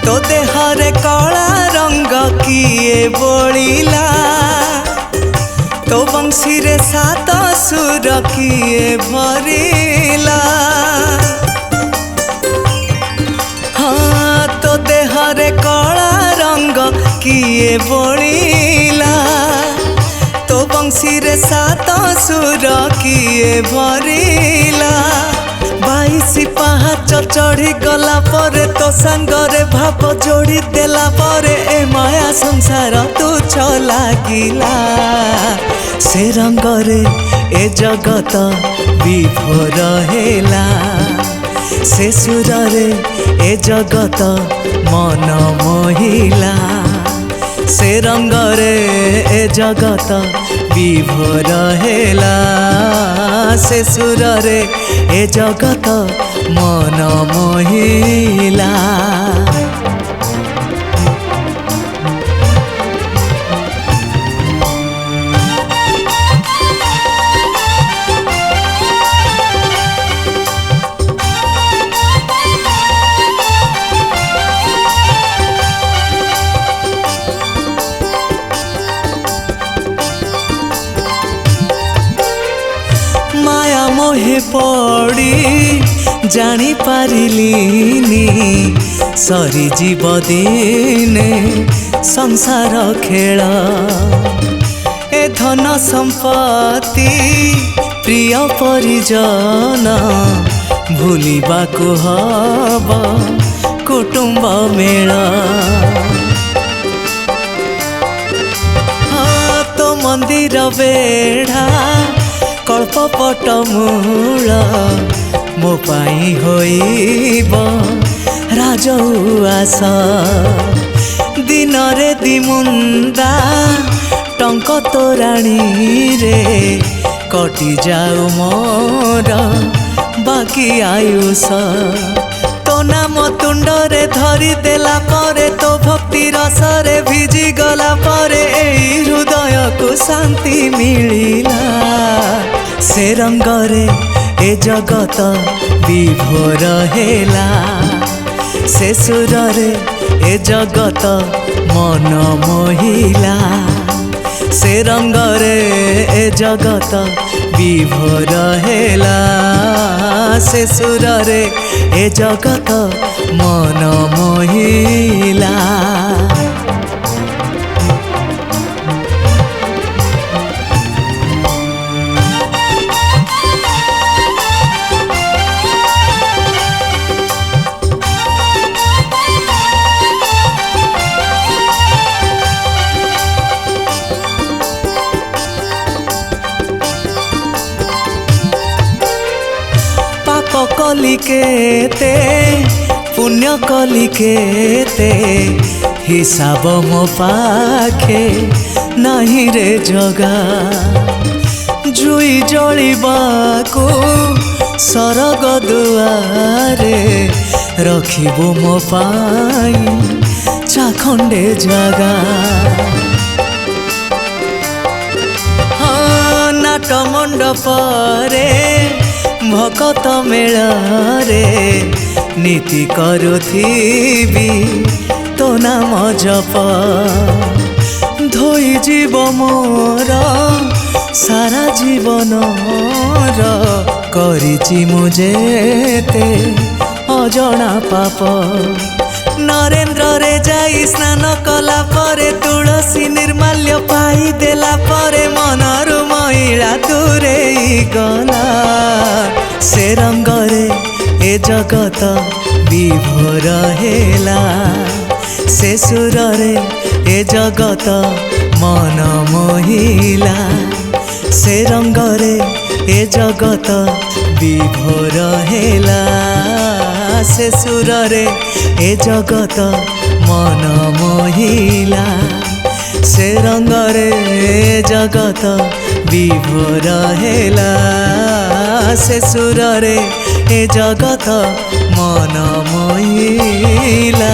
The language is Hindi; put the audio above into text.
तो देहरे कला रंग किए बोलिला तो बंशी रे सात सुर किए भरिला। हाँ तो देहरे कला रंग किए बोलिला तो बंशी रे सात सुर किए भरिला। 22 पाहाच चढ़ी गला परे तो सांगरे भाव जोड़ी देला परे ए माया संसार तुच्छ लागिला। से रंगरे ए जगत विभोर हेला से सुररे ए जगत मन मोहिला। से रंगरे ए जगत विभोर हेला से सुररे ए जगत मन मोहिला। माया मोहे पड़ी जानी पारिलिनी सरी जीव दिने संसार खेल। ए धन संपत्ति प्रिय परिजन भूलिबाकु हब कुटुंब मेल। हाँ तो मंदिर बेढ़ा कल्पपट मूल मो पाई होइब राजउआस। दिन रे दिमुंदा टंक तोराणी रे कटि जाऊ मोर बाकी आयुष। तो नाम तुंड रे धरी देला परे तो भक्ति रसरे भिजी गला परे एई हृदय को शांति मिलिला। से रंगरे ए जगत विभोर हेला से सुररे ए जगत मन मोहिला। से रंगरे ए जगत विभोर हेला से सुररे ए जगत मन मोहिला। पाप कली केते पुण्य कली केते हिसाब मो पाखे नहीं रे जगा। जुई जलिबाको सरग दुआरे रखिबो मो पाई चाखंडे जगा। हाँ नाट मंडपरे भकत मेल रे नीति करुथिबी तो नाम जप। धोई जीव मोर सारा जीवन करिछि मु जेते अजणा पाप। नरेंद्र रे जाई स्नान कला परे तुलसी निर्माल्य पाई देला परे मनरु महिला दूरेई गला। से रंगरे ए जगत विभोर हेला से सुररे ए जगत मन मोहिला। से रंगरे ए जगत विभोर हेला से सुररे ए जगत मन मोहिला। से रंगरे ए जगत विभोर हेला से सुररे ए जगत मन मोहिला।